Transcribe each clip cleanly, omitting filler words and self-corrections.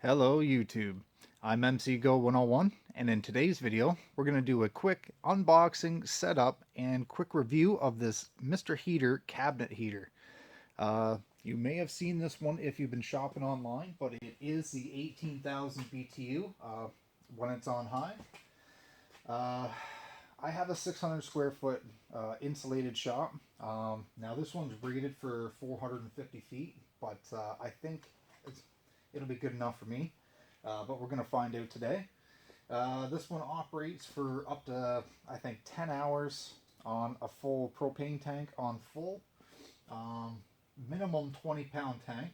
Hello YouTube, I'm MC Go 101 and in today's video we're going to do a quick unboxing, setup, and quick review of this Mr.Heater cabinet heater. You may have seen this one if you've been shopping online, but it is the 18,000 BTU when it's on high. I have a 600 square foot insulated shop. Now this one's rated for 450 feet, but I think it'll be good enough for me. But we're going to find out today. This one operates for up to, I think, 10 hours on a full propane tank on full. Minimum 20-pound tank.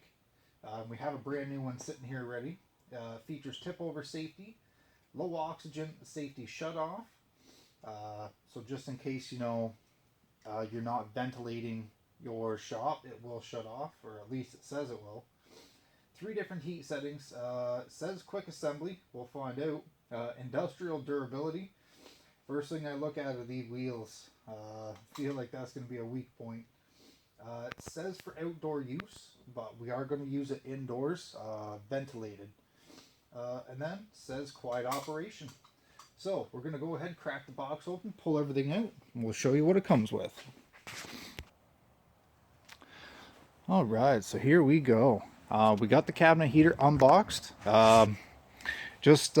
We have a brand new one sitting here ready. Features tip over safety, low oxygen safety shut off. So just in case you're not ventilating your shop, it will shut off, or at least it says it will. 3 different heat settings. It says quick assembly. We'll find out. Industrial durability. First thing I look at are the wheels. Feel like that's going to be a weak point. It says for outdoor use, but we are going to use it indoors, ventilated. And then says quiet operation. So we're going to go ahead, crack the box open, pull everything out, and we'll show you what it comes with. Alright, so here we go. We got the cabinet heater unboxed. Just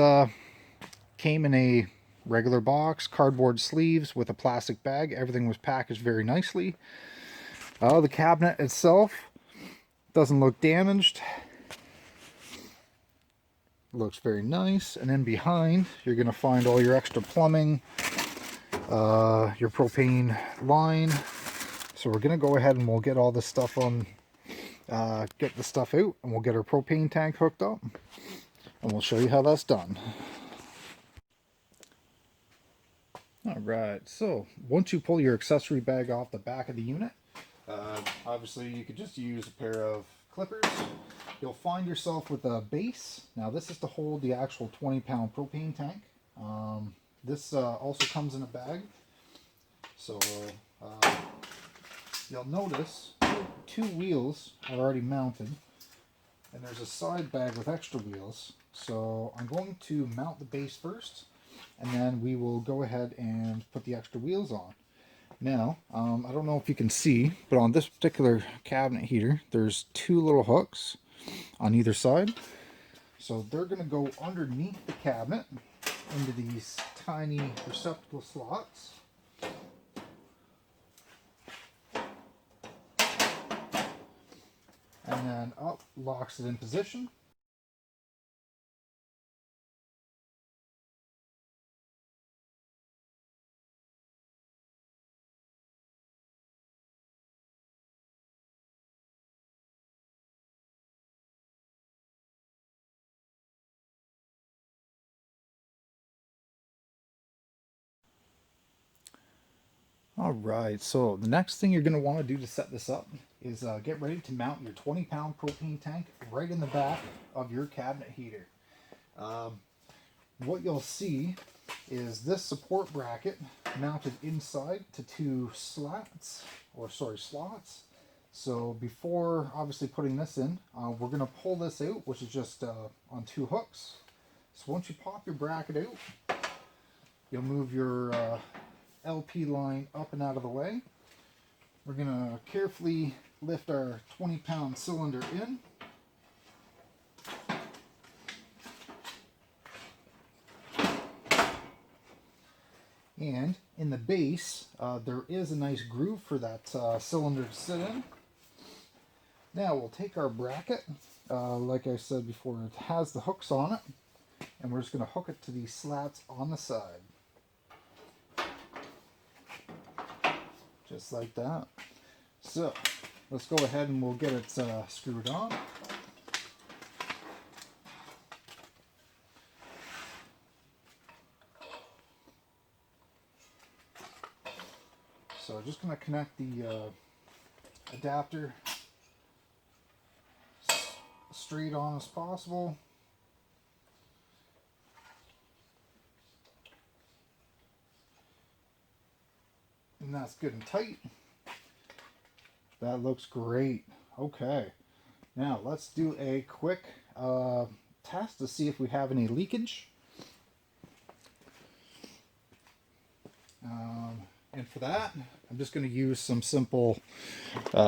came in a regular box, cardboard sleeves with a plastic bag. Everything was packaged very nicely. The cabinet itself doesn't look damaged. Looks very nice. And then behind, you're going to find all your extra plumbing, your propane line. So we're going to go ahead and we'll get all this stuff on, get the stuff out, and we'll get our propane tank hooked up, and we'll show you how that's done. Alright, so once you pull your accessory bag off the back of the unit, obviously you could just use a pair of clippers. You'll find yourself with a base. Now this is to hold the actual 20-pound propane tank. This also comes in a bag. So you'll notice two wheels are already mounted, and there's a side bag with extra wheels. So I'm going to mount the base first, and then we will go ahead and put the extra wheels on. Now, I don't know if you can see, but on this particular cabinet heater, there's 2 little hooks on either side. So they're going to go underneath the cabinet into these tiny receptacle slots. And then up, locks it in position. Alright, so the next thing you're going to want to do to set this up is get ready to mount your 20-pound propane tank right in the back of your cabinet heater. What you'll see is this support bracket mounted inside to 2 slots. So before obviously putting this in, we're going to pull this out, which is just on 2 hooks. So once you pop your bracket out, you'll move your LP line up and out of the way. We're going to carefully lift our 20-pound cylinder in. And in the base, there is a nice groove for that cylinder to sit in. Now we'll take our bracket, like I said before, it has the hooks on it, and we're just going to hook it to these slats on the side. Just like that. So let's go ahead and we'll get it screwed on. So I'm just going to connect the adapter straight on as possible. And that's good and tight. That looks great. Okay, now let's do a quick test to see if we have any leakage. And for that, I'm just going to use some simple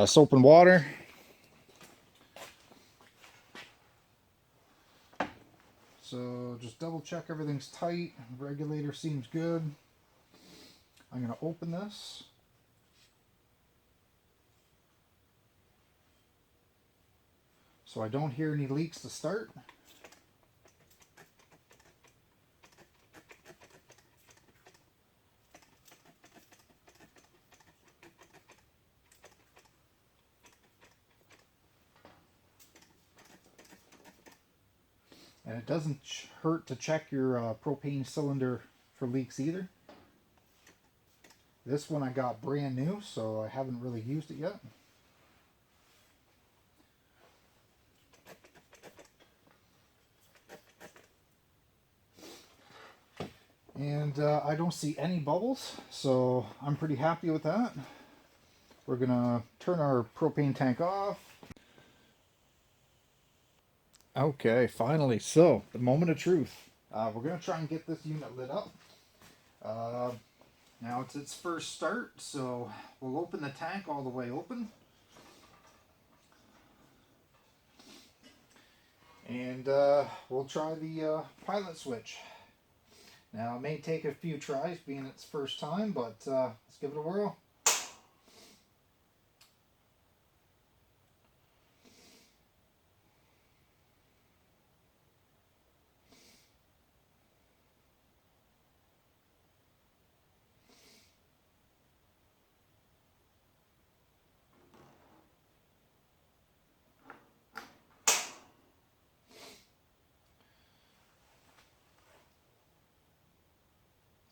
soap and water. So just double check everything's tight. The regulator seems good. I'm going to open this. So I don't hear any leaks to start. And it doesn't hurt to check your propane cylinder for leaks either. This one I got brand new, so I haven't really used it yet. And I don't see any bubbles, so I'm pretty happy with that. We're gonna turn our propane tank off. Okay, finally, so the moment of truth. We're gonna try and get this unit lit up. Now it's its first start, so we'll open the tank all the way open. And we'll try the pilot switch. Now it may take a few tries being its first time, but let's give it a whirl.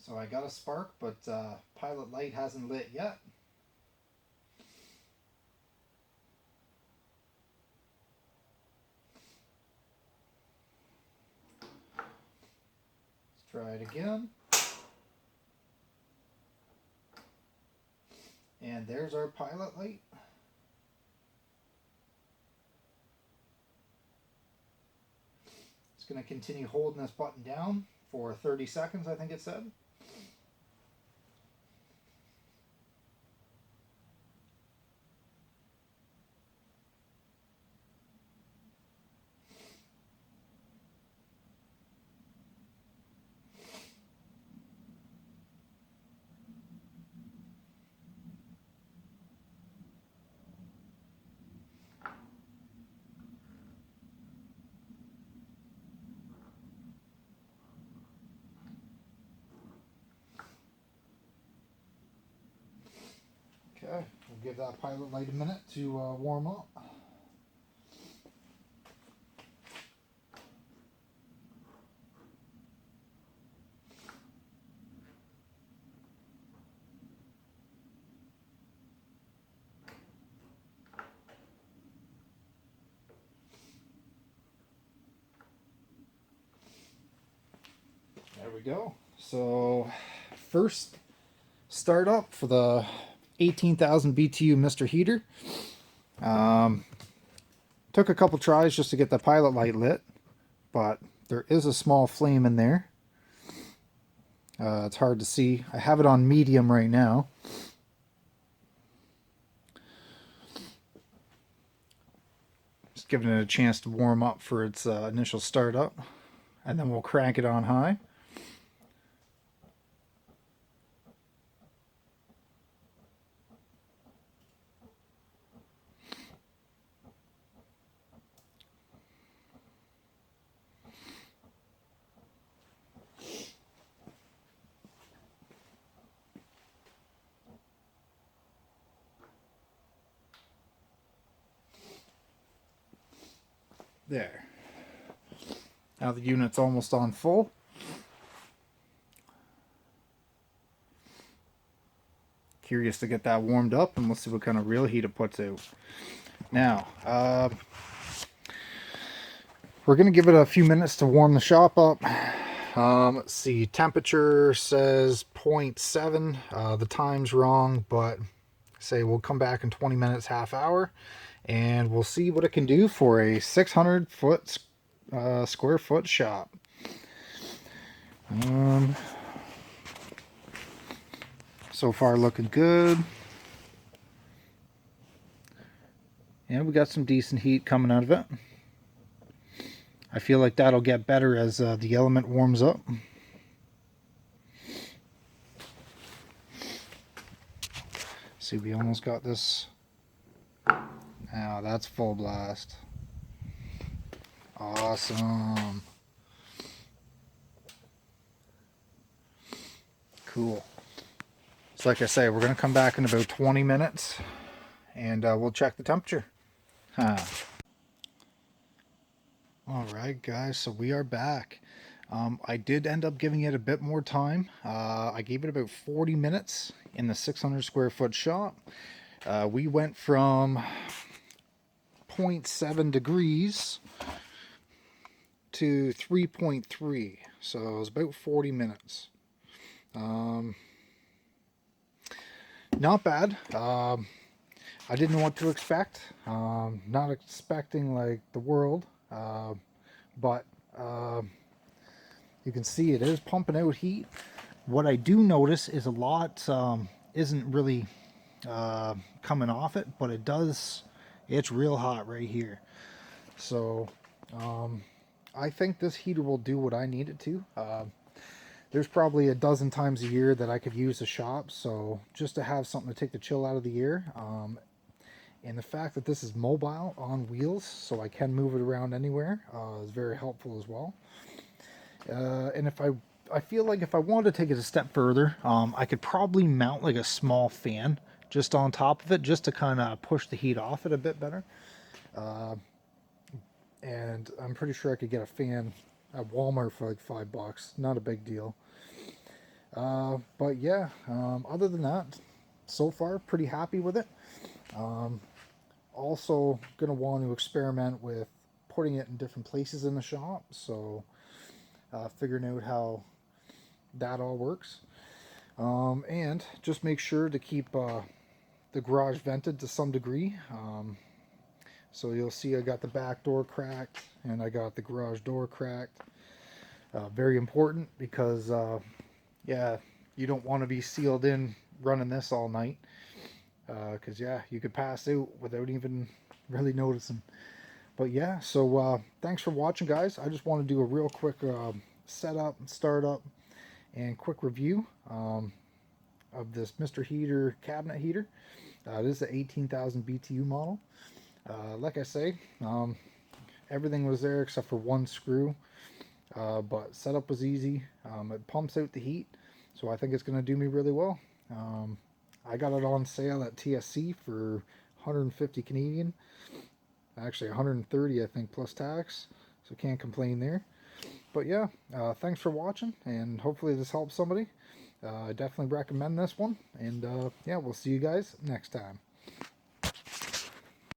So I got a spark, but pilot light hasn't lit yet. Let's try it again. And there's our pilot light. It's going to continue holding this button down for 30 seconds, I think it said. Okay, we'll give that pilot light a minute to warm up. There we go. So first start up for the 18,000 BTU Mr.Heater. Took a couple tries just to get the pilot light lit, but there is a small flame in there. It's hard to see. I have it on medium right now. Just giving it a chance to warm up for its initial startup, and then we'll crank it on high. There. Now the unit's almost on full. Curious to get that warmed up, and we'll see what kind of real heat it puts out. Now, we're going to give it a few minutes to warm the shop up. Let's see, temperature says 0.7. The time's wrong, but say we'll come back in 20 minutes, half hour, and we'll see what it can do for a 600 foot square foot shop. So far looking good. Yeah, we got some decent heat coming out of it. I feel like that'll get better as the element warms up. See, we almost got this. Now that's full blast. Awesome. Cool. So like I say, we're going to come back in about 20 minutes and we'll check the temperature. Alright guys, so we are back. I did end up giving it a bit more time. I gave it about 40 minutes in the 600 square foot shop. We went from 0.7 degrees to 3.3, so it was about 40 minutes. Not bad. I didn't know what to expect. Not expecting like the world, but you can see it is pumping out heat. What I do notice is a lot isn't really coming off it, but it does. It's real hot right here. So I think this heater will do what I need it to. There's probably a dozen times a year that I could use the shop, so just to have something to take the chill out of the air. And the fact that this is mobile on wheels, so I can move it around anywhere, is very helpful as well. And if I feel like if I wanted to take it a step further, I could probably mount like a small fan just on top of it, just to kind of push the heat off it a bit better. And I'm pretty sure I could get a fan at Walmart for like $5. Not a big deal. But yeah, other than that, so far pretty happy with it. Also gonna want to experiment with putting it in different places in the shop, so figuring out how that all works. And just make sure to keep the garage vented to some degree. So you'll see I got the back door cracked and I got the garage door cracked. Very important because yeah, you don't want to be sealed in running this all night, because yeah, you could pass out without even really noticing. But yeah, so thanks for watching guys. I just want to do a real quick setup, startup, and quick review of this Mr.Heater cabinet heater. This is the 18,000 BTU model. Like I say, everything was there except for one screw, but setup was easy. It pumps out the heat, so I think it's going to do me really well. I got it on sale at TSC for 150 Canadian, actually 130 I think plus tax, so can't complain there. But yeah, thanks for watching, and hopefully this helps somebody. I definitely recommend this one, and yeah, we'll see you guys next time.